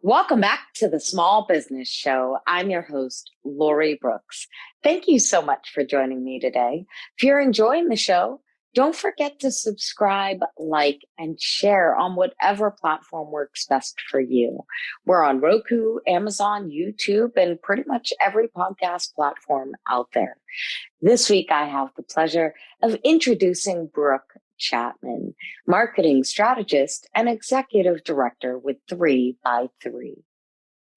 Welcome back to the Small Business Show. I'm your host, Lori Brooks. Thank you so much for joining me today. If you're enjoying the show, don't forget to subscribe, like, and share on whatever platform works best for you. We're on Roku, Amazon, YouTube, and pretty much every podcast platform out there. This week, I have the pleasure of introducing Brooke Chapman, marketing strategist and executive director with 3 by 3.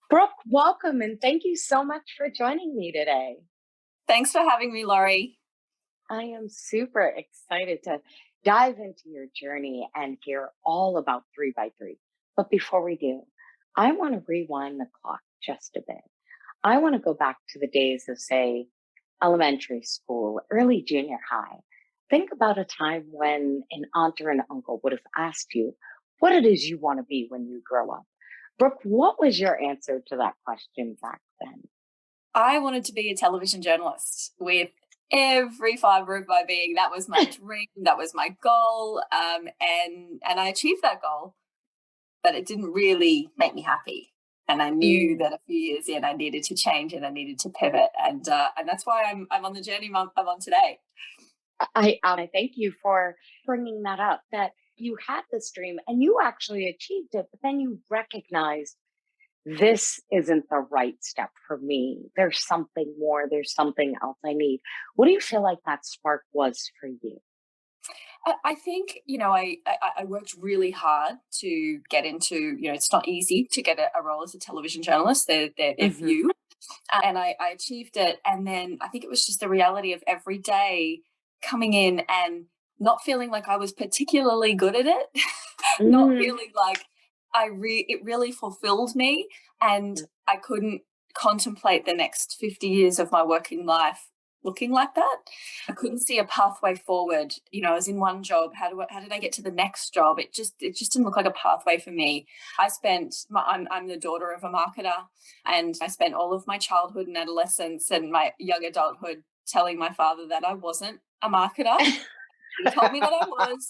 Brooke, welcome and thank you so much for joining me today. Thanks for having me, Laurie. I am super excited to dive into your journey and hear all about 3 by 3. But before we do, I want to rewind the clock just a bit. I want to go back to the days of, say, elementary school, early junior high. Think about a time when an aunt or an uncle would have asked you what it is you want to be when you grow up. Brooke, what was your answer to that question back then? I wanted to be a television journalist with every fiber of my being. That was my dream. That was my goal. And I achieved that goal, but it didn't really make me happy. And I knew that a few years in, I needed to change and I needed to pivot. And that's why I'm on the journey I'm on today. I thank you for bringing that up, that you had this dream and you actually achieved it, but then you recognized this isn't the right step for me. There's something more. There's something else I need. What do you feel like that spark was for you? I think, I worked really hard to get into, it's not easy to get a role as a television journalist. They're few. And I achieved it. And then I think it was just the reality of every day coming in and not feeling like I was particularly good at it, not feeling like it really fulfilled me. And I couldn't contemplate the next 50 years of my working life looking like that. I couldn't see a pathway forward. I was in one job. How did I get to the next job? It just didn't look like a pathway for me. I'm the daughter of a marketer, and I spent all of my childhood and adolescence and my young adulthood telling my father that I wasn't a marketer. He told me that I was,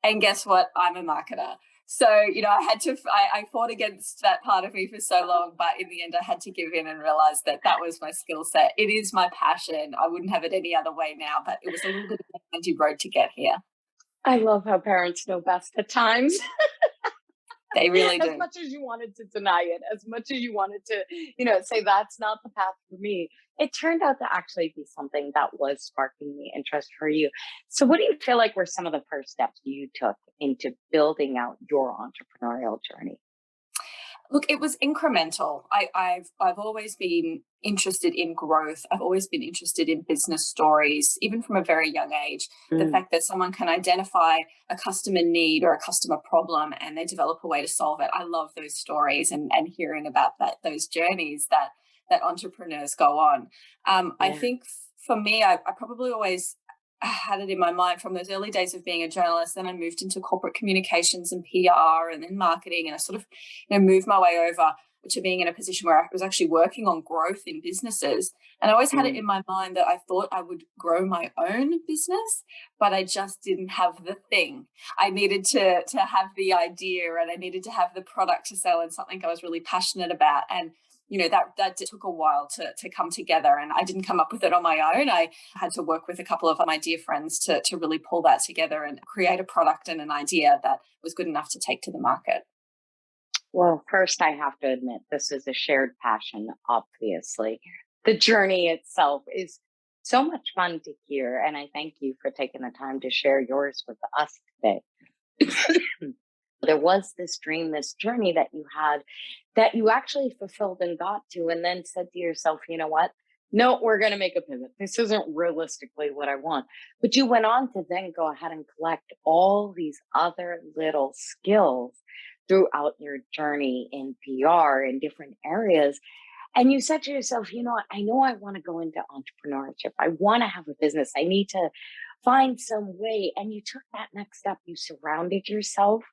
and guess what? I'm a marketer. So, I fought against that part of me for so long, but in the end I had to give in and realize that was my skill set. It is my passion. I wouldn't have it any other way now, but it was a little bit of a windy road to get here. I love how parents know best at times. They really do. As much as you wanted to deny it, as much as you wanted to, say that's not the path for me, it turned out to actually be something that was sparking the interest for you. So what do you feel like were some of the first steps you took into building out your entrepreneurial journey? Look, it was incremental. I've always been interested in growth. I've always been interested in business stories, even from a very young age. The fact that someone can identify a customer need or a customer problem and they develop a way to solve it. I love those stories and hearing about those journeys that entrepreneurs go on. I think for me, I probably always had it in my mind from those early days of being a journalist. Then I moved into corporate communications and PR and then marketing. And I sort of, moved my way over to being in a position where I was actually working on growth in businesses. And I always had it in my mind that I thought I would grow my own business, but I just didn't have the thing. I needed to have the idea and I needed to have the product to sell and something I was really passionate about. And that took a while to come together, and I didn't come up with it on my own. I had to work with a couple of my dear friends to really pull that together and create a product and an idea that was good enough to take to the market. Well, first I have to admit this is a shared passion, obviously. The journey itself is so much fun to hear, and I thank you for taking the time to share yours with us today. There was this dream, this journey that you had that you actually fulfilled and got to, and then said to yourself, you know what? No, we're going to make a pivot. This isn't realistically what I want. But you went on to then go ahead and collect all these other little skills throughout your journey in PR in different areas. And you said to yourself, you know I want to go into entrepreneurship. I want to have a business. I need to find some way. And you took that next step. You surrounded yourself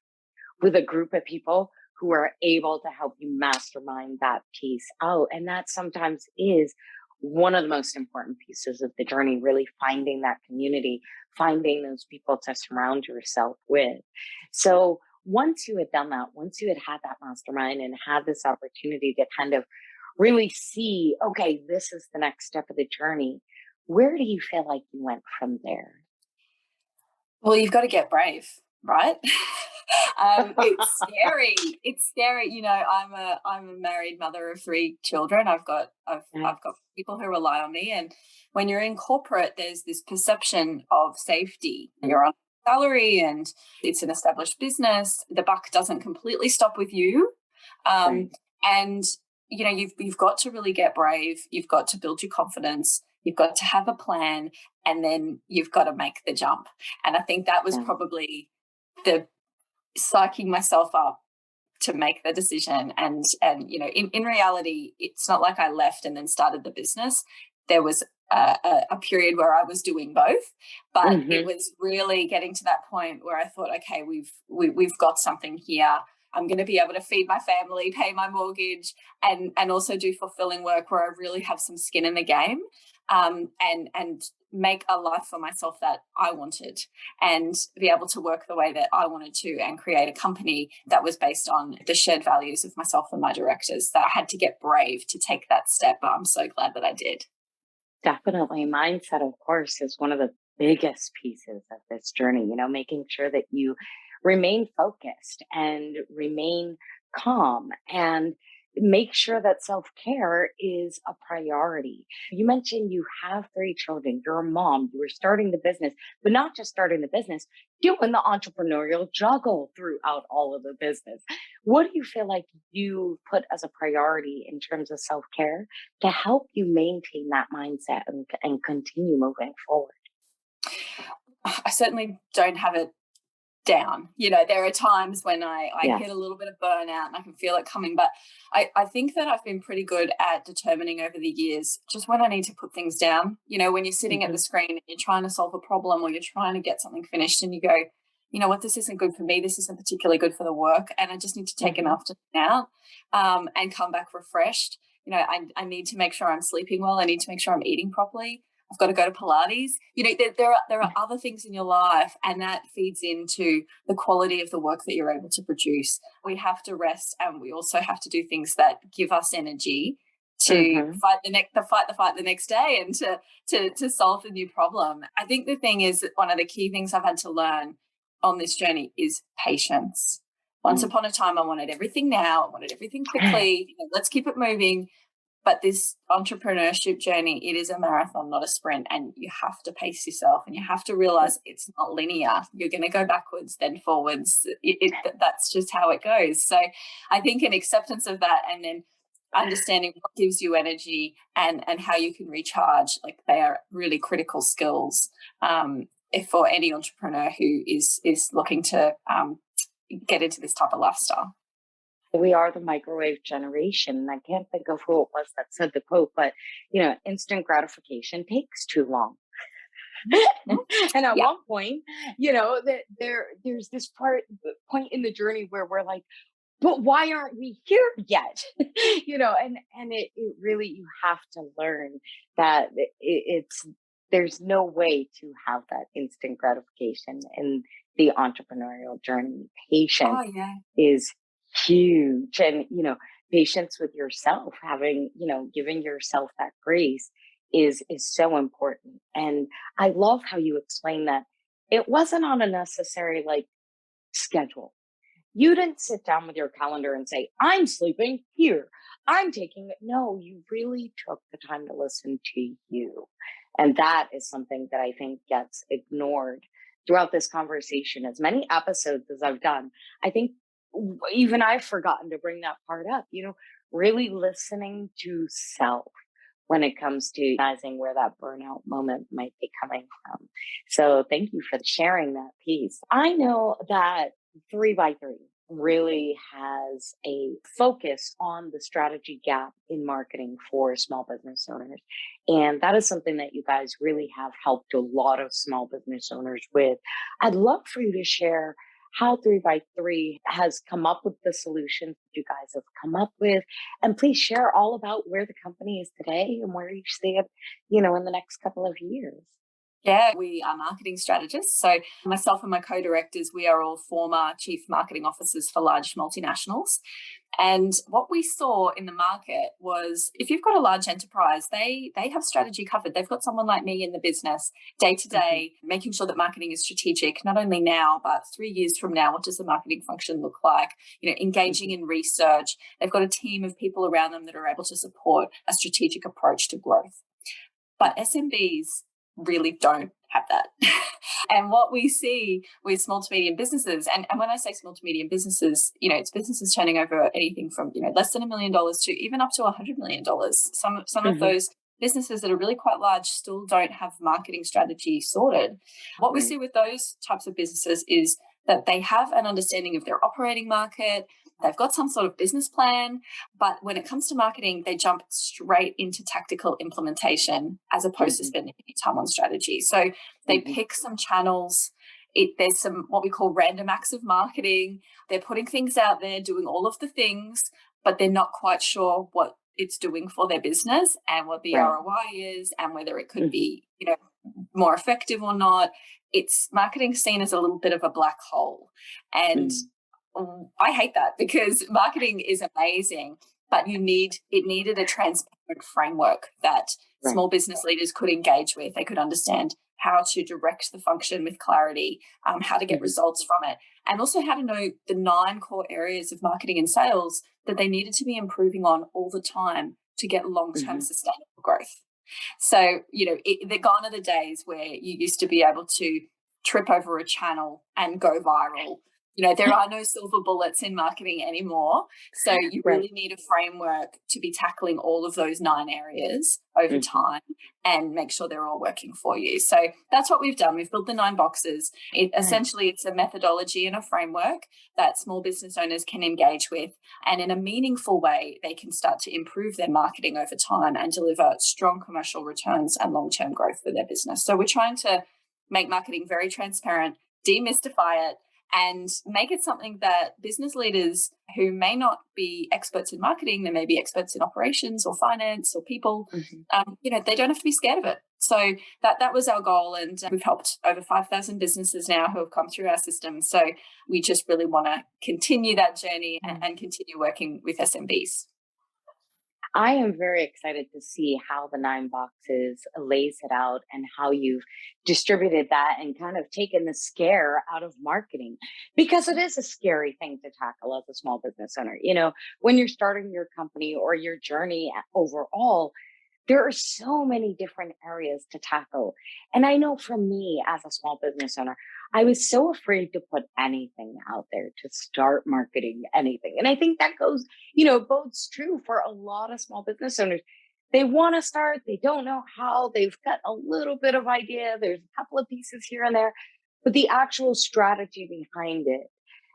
with a group of people who are able to help you mastermind that piece out. And that sometimes is one of the most important pieces of the journey, really finding that community, finding those people to surround yourself with. So once you had done that, once you had that mastermind and had this opportunity to kind of really see, okay, this is the next step of the journey, where do you feel like you went from there? Well, you've got to get brave, right? It's scary. It's scary. I'm a married mother of three children. I've got Yes, people who rely on me, and when you're in corporate, there's this perception of safety. You're on a salary, and it's an established business. The buck doesn't completely stop with you, right. um, and you've got to really get brave. You've got to build your confidence. You've got to have a plan, and then you've got to make the jump. And I think that was Yeah. probably the psyching myself up to make the decision. And in reality, it's not like I left and then started the business. There was a period where I was doing both, but it Hmm. was really getting to that point where I thought, okay, we've got something here. I'm going to be able to feed my family, pay my mortgage, and also do fulfilling work where I really have some skin in the game, and make a life for myself that I wanted, and be able to work the way that I wanted to, and create a company that was based on the shared values of myself and my directors. That I had to get brave to take that step, but I'm so glad that I did. Definitely. Mindset, of course, is one of the biggest pieces of this journey, making sure that you remain focused and remain calm and make sure that self care is a priority. You mentioned you have three children, you're a mom, you were starting the business, but not just starting the business, doing the entrepreneurial juggle throughout all of the business. What do you feel like you put as a priority in terms of self care to help you maintain that mindset and continue moving forward? I certainly don't have it down. There are times when I hit a Yes. little bit of burnout and I can feel it coming, but I think that I've been pretty good at determining over the years just when I need to put things down. When you're sitting at the Hmm. screen and you're trying to solve a problem, or you're trying to get something finished, and you go, you know what, this isn't good for me, this isn't particularly good for the work, and I just need to take an Hmm. afternoon out, and come back refreshed. I need to make sure I'm sleeping well. I need to make sure I'm eating properly. I've got to go to Pilates. There are other things in your life, and that feeds into the quality of the work that you're able to produce. We have to rest, and we also have to do things that give us energy to Hmm. fight the next day, and to solve the new problem. I think the thing is that one of the key things I've had to learn on this journey is patience. Once upon a time, I wanted everything now. I wanted everything quickly. Let's keep it moving. But this entrepreneurship journey, it is a marathon, not a sprint. And you have to pace yourself, and you have to realize it's not linear. You're going to go backwards, then forwards. That's just how it goes. So I think an acceptance of that, and then understanding what gives you energy, and how you can recharge, like, they are really critical skills, for any entrepreneur who is looking to get into this type of lifestyle. We are the microwave generation. And I can't think of who it was that said the quote, but instant gratification takes too long. Mhm. And at Yeah. one point, that there's this point in the journey where we're like, but why aren't we here yet? And it really, you have to learn that it's there's no way to have that instant gratification in the entrepreneurial journey. Oh Patience yeah. is huge. And patience with yourself, having, giving yourself that grace is so important. And I love how you explain that it wasn't on a necessary like schedule. You didn't sit down with your calendar and say, I'm sleeping here. I'm taking it. No, you really took the time to listen to you. And that is something that I think gets ignored throughout this conversation. As many episodes as I've done, I think even I've forgotten to bring that part up, really listening to self when it comes to recognizing where that burnout moment might be coming from. So thank you for sharing that piece. I know that 3 by 3 really has a focus on the strategy gap in marketing for small business owners. And that is something that you guys really have helped a lot of small business owners with. I'd love for you to share how 3 by 3 has come up with the solutions that you guys have come up with. And please share all about where the company is today and where you see it, in the next couple of years. Yeah, we are marketing strategists. So myself and my co-directors, we are all former chief marketing officers for large multinationals. And what we saw in the market was if you've got a large enterprise, they have strategy covered. They've got someone like me in the business day to day, making sure that marketing is strategic, not only now, but 3 years from now. What does the marketing function look like? Engaging in research. They've got a team of people around them that are able to support a strategic approach to growth. But SMBs really don't have that. And what we see with small to medium businesses, and when I say small to medium businesses, it's businesses turning over anything from less than $1 million to even up to $100 million. Some of those businesses that are really quite large still don't have marketing strategy sorted. What we see with those types of businesses is that they have an understanding of their operating market. They've got some sort of business plan, but when it comes to marketing, they jump straight into tactical implementation as opposed to spending any time on strategy. So they pick some channels. There's some what we call random acts of marketing. They're putting things out there, doing all of the things, but they're not quite sure what it's doing for their business and what the ROI is and whether it could be, more effective or not. It's marketing seen as a little bit of a black hole. And I hate that because marketing is amazing, but it needed a transparent framework that small business leaders could engage with. They could understand how to direct the function with clarity, how to get results from it, and also how to know the 9 core areas of marketing and sales that they needed to be improving on all the time to get long-term sustainable growth. So, they're gone are the days where you used to be able to trip over a channel and go viral. There are no silver bullets in marketing anymore. So you really need a framework to be tackling all of those 9 areas over time and make sure they're all working for you. So that's what we've done. We've built the 9 boxes. Essentially, it's a methodology and a framework that small business owners can engage with. And in a meaningful way, they can start to improve their marketing over time and deliver strong commercial returns and long-term growth for their business. So we're trying to make marketing very transparent, demystify it, and make it something that business leaders who may not be experts in marketing, they may be experts in operations or finance or people, they don't have to be scared of it. So that was our goal. And we've helped over 5,000 businesses now who have come through our system. So we just really want to continue that journey and continue working with SMBs. I am very excited to see how the 9 boxes lays it out and how you've distributed that and kind of taken the scare out of marketing, because it is a scary thing to tackle as a small business owner. When you're starting your company or your journey overall, there are so many different areas to tackle. And I know for me as a small business owner, I was so afraid to put anything out there, to start marketing anything. And I think that bodes true for a lot of small business owners. They want to start, they don't know how, they've got a little bit of idea, there's a couple of pieces here and there, but the actual strategy behind it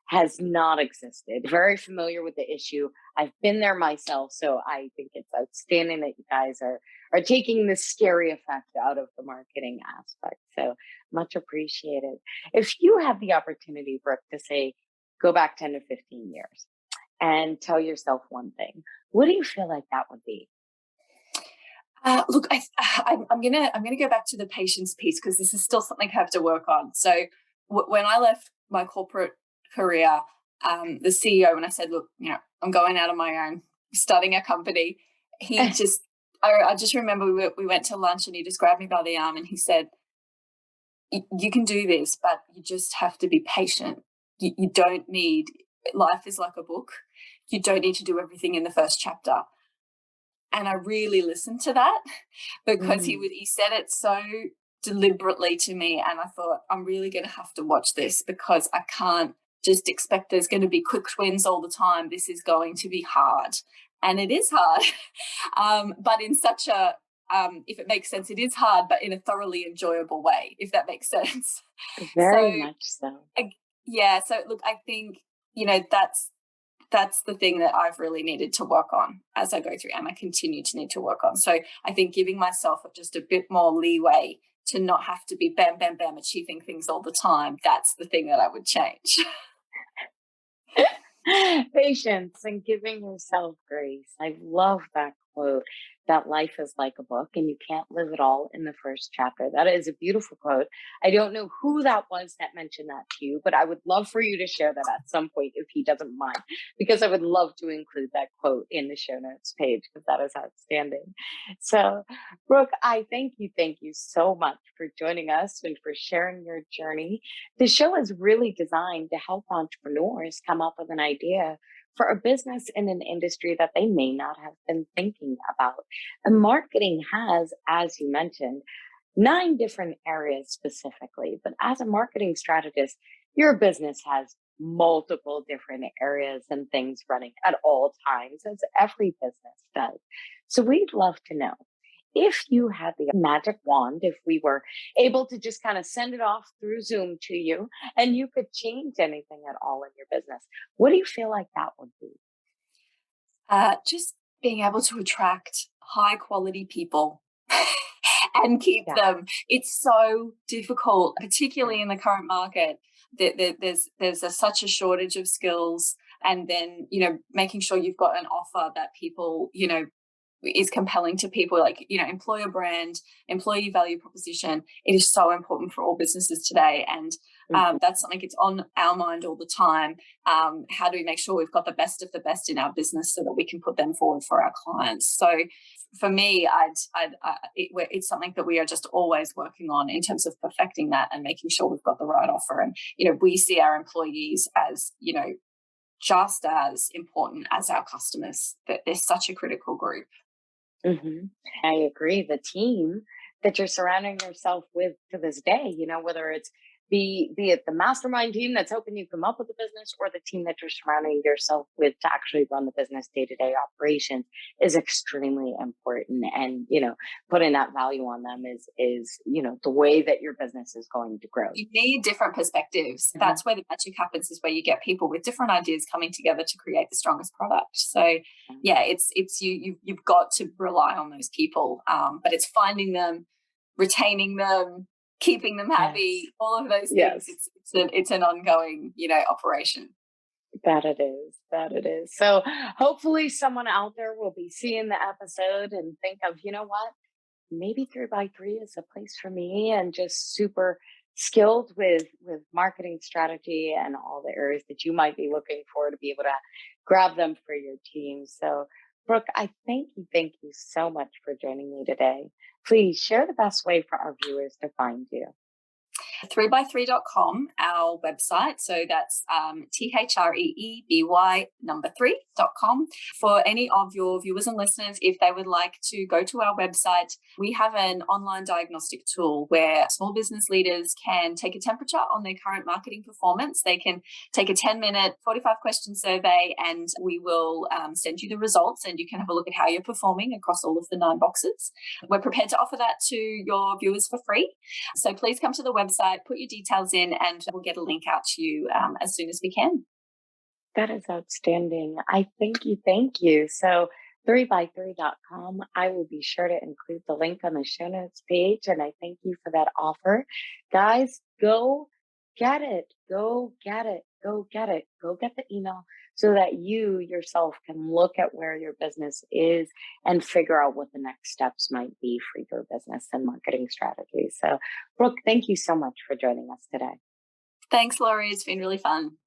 has not existed. Very familiar with the issue. I've been there myself. So I think it's outstanding that you guys are taking the scary effect out of the marketing aspect. So much appreciated. If you have the opportunity, Brooke, to say, go back 10 to 15 years and tell yourself one thing, what do you feel like that would be? Look, I'm gonna go back to the patience piece because this is still something I have to work on. So when I left my corporate career, the CEO, when I said, look, I'm going out on my own, starting a company, he just, I just remember we went to lunch and he just grabbed me by the arm and he said, you can do this, but you just have to be patient. You don't need, life is like a book. You don't need to do everything in the first chapter. And I really listened to that because he said it so deliberately to me. And I thought, I'm really going to have to watch this because I can't just expect there's going to be quick wins all the time. This is going to be hard. And it is hard. But in such a, if it makes sense, it is hard, but in a thoroughly enjoyable way, if that makes sense. Very much so. So look, I think, that's the thing that I've really needed to work on as I go through, and I continue to need to work on. So I think giving myself just a bit more leeway to not have to be bam, bam, bam, achieving things all the time, that's the thing that I would change. Patience and giving yourself grace. I love that quote that life is like a book and you can't live it all in the first chapter. That is a beautiful quote. I don't know who that was that mentioned that to you, but I would love for you to share that at some point if he doesn't mind, because I would love to include that quote in the show notes page because that is outstanding. So, Brooke, I thank you so much for joining us and for sharing your journey. The show is really designed to help entrepreneurs come up with an idea for a business in an industry that they may not have been thinking about. And marketing has, as you mentioned, 9 different areas specifically. But as a marketing strategist, your business has multiple different areas and things running at all times, as every business does. So we'd love to know if you had the magic wand, if we were able to just kind of send it off through Zoom to you and you could change anything at all in your business, what do you feel like that would be? Just being able to attract high quality people and keep Yeah. them. It's so difficult, particularly in the current market. Such a shortage of skills, and then making sure you've got an offer that people is compelling to people, like employer brand, employee value proposition. It is so important for all businesses today, and that's something that's on our mind all the time. How do we make sure we've got the best of the best in our business so that we can put them forward for our clients? So for me, it's something that we are just always working on in terms of perfecting that and making sure we've got the right offer. And we see our employees as just as important as our customers. That they're such a critical group. Hmm. I agree. The team that you're surrounding yourself with to this day, whether it's be it the mastermind team that's helping you come up with the business or the team that you're surrounding yourself with to actually run the business day-to-day operations is extremely important. And, putting that value on them is the way that your business is going to grow. You need different perspectives. Mhm. That's where the magic happens, is where you get people with different ideas coming together to create the strongest product. So yeah, it's you've got to rely on those people, but it's finding them, retaining them, keeping them happy, Yes. all of those things. Yes. It's an ongoing operation. That it is. That it is. So hopefully someone out there will be seeing the episode and think of, what? Maybe 3x3 is a place for me, and just super skilled with marketing strategy and all the areas that you might be looking for to be able to grab them for your team. So Brooke, I thank you so much for joining me today. Please share the best way for our viewers to find you. 3by3.com, our website. So that's THREEBY number 3.com. For any of your viewers and listeners, if they would like to go to our website, we have an online diagnostic tool where small business leaders can take a temperature on their current marketing performance. They can take a 10-minute, 45-question survey, and we will send you the results, and you can have a look at how you're performing across all of the 9 boxes. We're prepared to offer that to your viewers for free. So please come to the website, put your details in, and we'll get a link out to you as soon as we can. That is outstanding. I thank you. So 3by3.com, I will be sure to include the link on the show notes page. And I thank you for that offer. Guys, go get it. Go get it. Go get it. Go get the email so that you yourself can look at where your business is and figure out what the next steps might be for your business and marketing strategy. So, Brooke, thank you so much for joining us today. Thanks, Laurie. It's been really fun.